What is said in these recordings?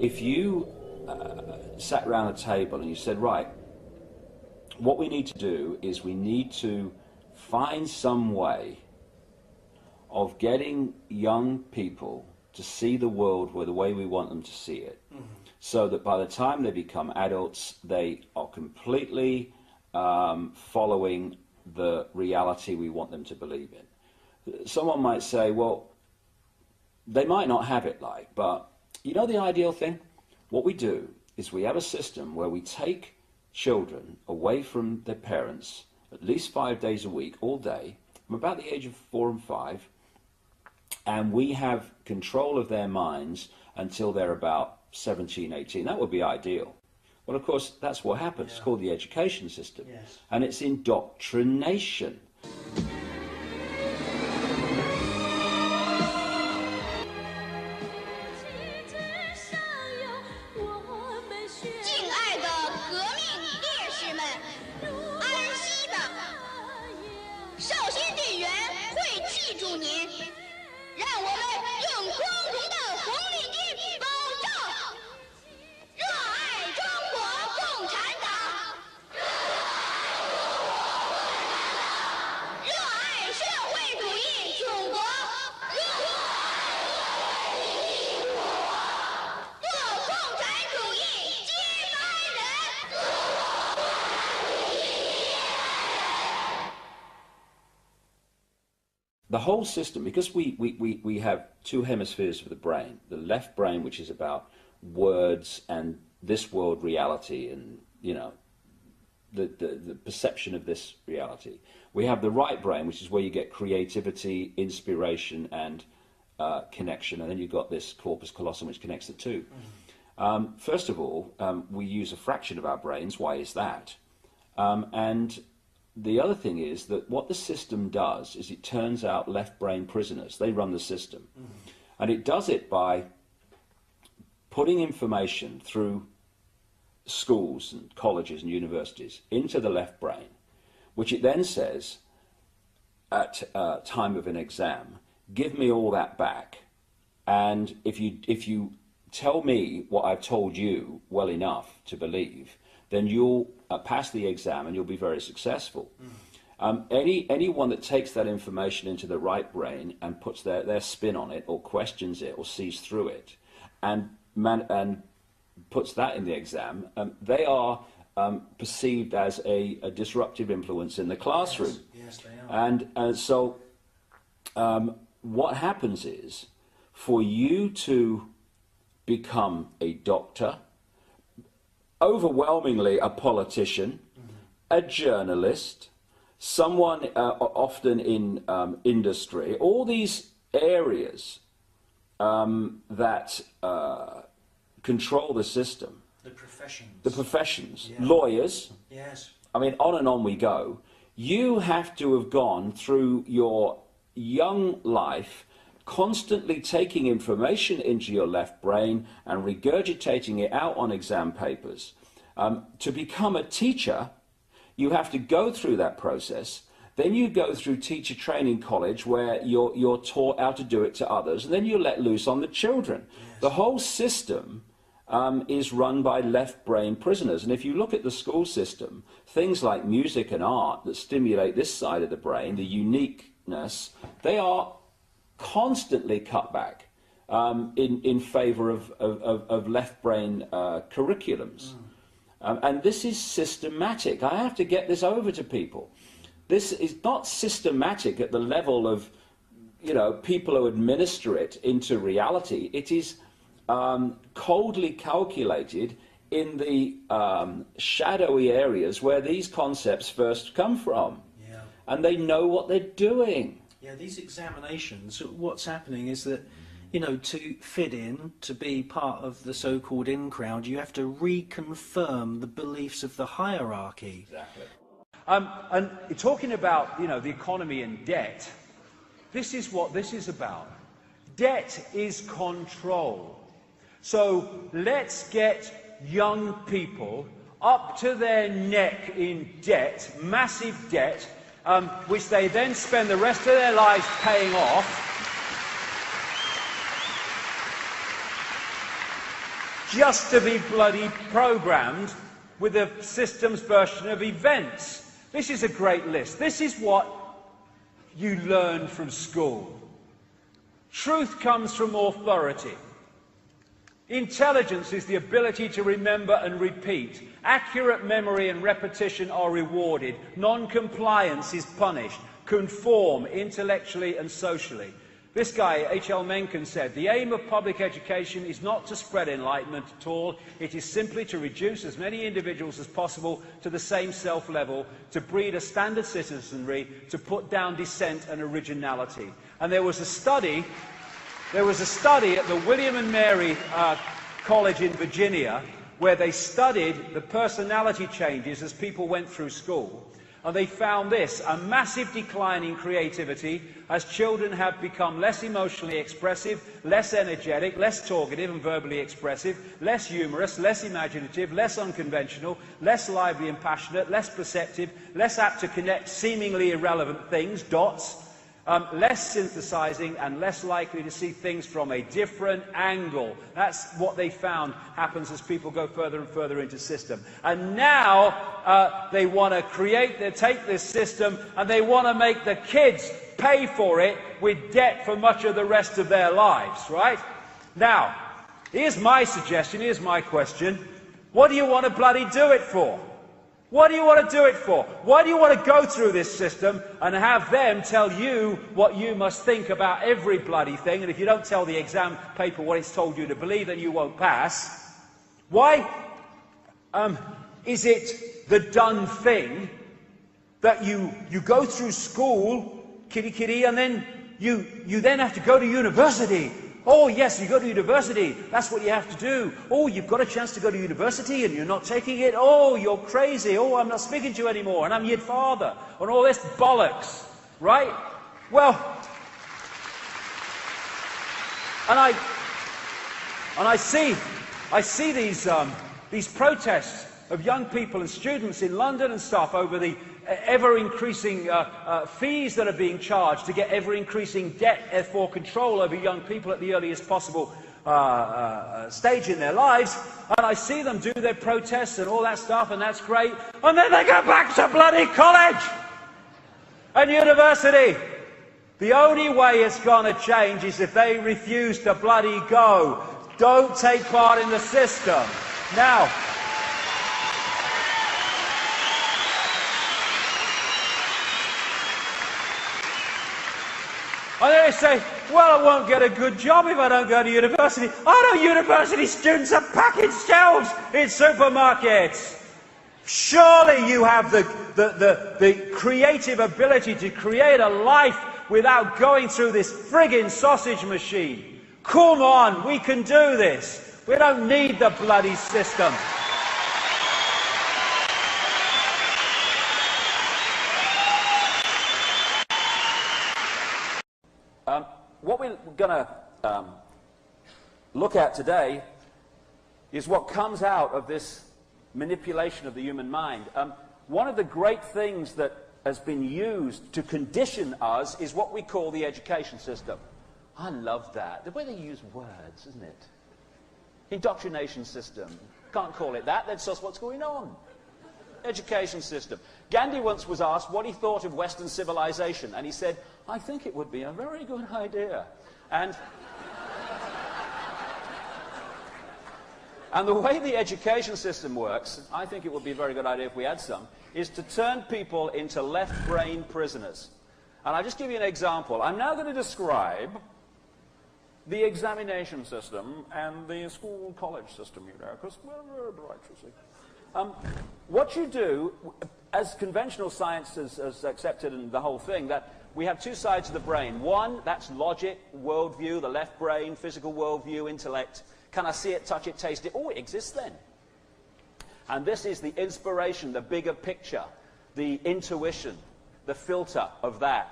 if you sat around a table and you said, right, what we need to do is we need to find some way of getting young people to see the world the way we want them to see it, so that by the time they become adults, they are completely following the reality we want them to believe in. Someone might say, well, they might not have it like, but you know the ideal thing? What we do is we have a system where we take children away from their parents at least 5 days a week, all day, from about the age of 4 and 5, and we have control of their minds until they're about 17, 18. That would be ideal. Well, of course, that's what happens. It's called the education system. Yes. And it's indoctrination. The whole system, because we have two hemispheres of the brain, the left brain, which is about words and this world reality and, you know, the perception of this reality. We have the right brain, which is where you get creativity, inspiration, and connection, and then you've got this corpus callosum, which connects the two. First of all, we use a fraction of our brains. Why is that? And the other thing is that what the system does is it turns out left brain prisoners. They run the system. And it does it by putting information through schools and colleges and universities into the left brain, which it then says at time of an exam, give me all that back. And if you tell me what I've told you well enough to believe, then you'll pass the exam and you'll be very successful. Anyone that takes that information into the right brain and puts their spin on it, or questions it, or sees through it, and puts that in the exam, they are perceived as a disruptive influence in the classroom. Yes, they are. And so what happens is, for you to become a doctor, overwhelmingly a politician, a journalist, someone often in industry, all these areas that control the system. The professions. The professions. Yeah. Lawyers. Yes. I mean, on and on we go. You have to have gone through your young life constantly taking information into your left brain and regurgitating it out on exam papers. To become a teacher, you have to go through that process. Then you go through teacher training college, where you're taught how to do it to others, and then you're let loose on the children. Yes. The whole system is run by left brain prisoners. And if you look at the school system, things like music and art that stimulate this side of the brain, the uniqueness, they are constantly cut back in favor of left brain curriculums. And this is systematic. I have to get this over to people. This is not systematic at the level of, you know, people who administer it into reality. It is coldly calculated in the shadowy areas where these concepts first come from. Yeah. And they know what they're doing. Yeah, these examinations, what's happening is that, you know, to fit in, to be part of the so-called in crowd, you have to reconfirm the beliefs of the hierarchy. Exactly. And talking about, you know, the economy and debt, this is what this is about. Debt is control. So let's get young people up to their neck in debt, massive debt, which they then spend the rest of their lives paying off. just to be bloody programmed with a system's version of events. This is a great list. This is what you learn from school. Truth comes from authority. Intelligence is the ability to remember and repeat. Accurate memory and repetition are rewarded. Non-compliance is punished. Conform intellectually and socially. This guy, H.L. Mencken, said, "The aim of public education is not to spread enlightenment at all. It is simply to reduce as many individuals as possible to the same self-level, to breed a standard citizenry, to put down dissent and originality." And there was a study at the William and Mary College in Virginia where they studied the personality changes as people went through school. And they found this, a massive decline in creativity as children have become less emotionally expressive, less energetic, less talkative and verbally expressive, less humorous, less imaginative, less unconventional, less lively and passionate, less perceptive, less apt to connect seemingly irrelevant things, dots, less synthesizing and less likely to see things from a different angle. That's what they found happens as people go further and further into system. And now they want to take this system and they want to make the kids pay for it with debt for much of the rest of their lives, right? Now, here's my suggestion, here's my question. What do you want to bloody do it for? What do you want to do it for? Why do you want to go through this system and have them tell you what you must think about every bloody thing, and if you don't tell the exam paper what it's told you to believe, then you won't pass? Why is it the done thing that you go through school, kitty kitty, and then you then have to go to university? Oh yes, you go to university, that's what you have to do. Oh, you've got a chance to go to university and you're not taking it. Oh, you're crazy. Oh, I'm not speaking to you anymore and I'm your father. And all this bollocks, right? Well, and I see these protests of young people and students in London and stuff over the ever-increasing fees that are being charged to get ever-increasing debt for control over young people at the earliest possible stage in their lives. And I see them do their protests and all that stuff, and that's great. And then they go back to bloody college and university. The only way it's going to change is if they refuse to bloody go. Don't take part in the system. Now, and then they say, well, I won't get a good job if I don't go to university. I know university students are packing shelves in supermarkets. Surely you have the creative ability to create a life without going through this friggin' sausage machine. Come on, we can do this. We don't need the bloody system. What we're going to look at today is what comes out of this manipulation of the human mind. One of the great things that has been used to condition us is what we call the education system. I love that. The way they use words, isn't it? Indoctrination system. Can't call it that. That's just what's going on. Education system. Gandhi once was asked what he thought of Western civilization, and he said, I think it would be a very good idea. And the way the education system works, I think it would be a very good idea if we had some, is to turn people into left-brain prisoners. And I'll just give you an example. I'm now going to describe the examination system and the school college system, you know, because we're very bright, you see. What you do, as conventional science has accepted and the whole thing, that we have two sides of the brain. One, that's logic, worldview, the left brain, physical worldview, intellect. Can I see it, touch it, taste it? Oh, it exists then. And this is the inspiration, the bigger picture, the intuition, the filter of that.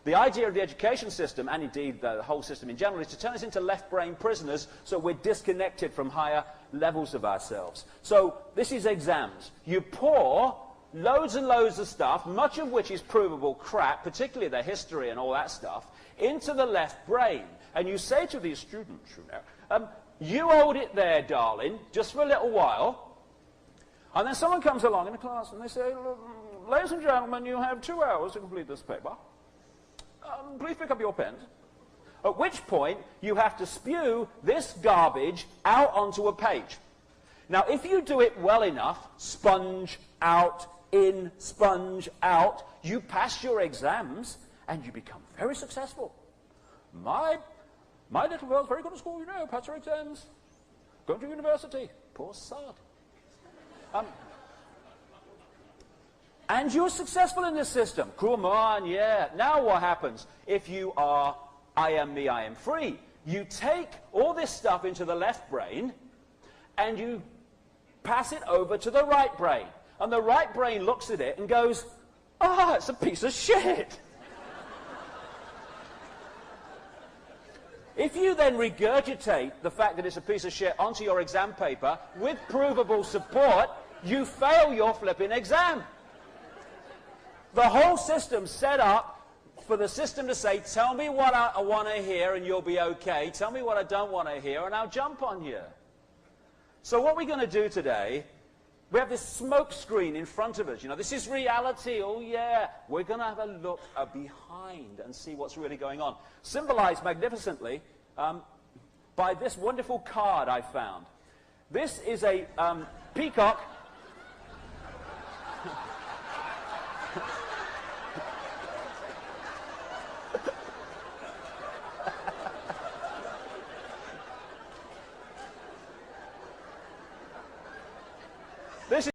The idea of the education system, and indeed the whole system in general, is to turn us into left-brain prisoners so we're disconnected from higher levels of ourselves. So this is exams. You pour loads and loads of stuff, much of which is provable crap, particularly the history and all that stuff, into the left brain. And you say to these students, you know, You hold it there, darling, just for a little while. And then someone comes along in the class and they say, ladies and gentlemen, you have 2 hours to complete this paper. Please pick up your pens. At which point, you have to spew this garbage out onto a page. Now, if you do it well enough, sponge out, in, sponge out, you pass your exams and you become very successful. My little girl's very good at school, you know, passed her exams, going to university. Poor sod. And you're successful in this system. Come on, yeah. Now what happens? If you are I am me, I am free, you take all this stuff into the left brain and you pass it over to the right brain. And the right brain looks at it and goes, ah, it's a piece of shit. If you then regurgitate the fact that it's a piece of shit onto your exam paper with provable support, you fail your flipping exam. The whole system's set up for the system to say, tell me what I want to hear and you'll be okay. Tell me what I don't want to hear and I'll jump on you. So what we're going to do today, we have this smoke screen in front of us. You know, this is reality. Oh, yeah. We're going to have a look behind and see what's really going on. Symbolized magnificently by this wonderful card I found. This is a peacock.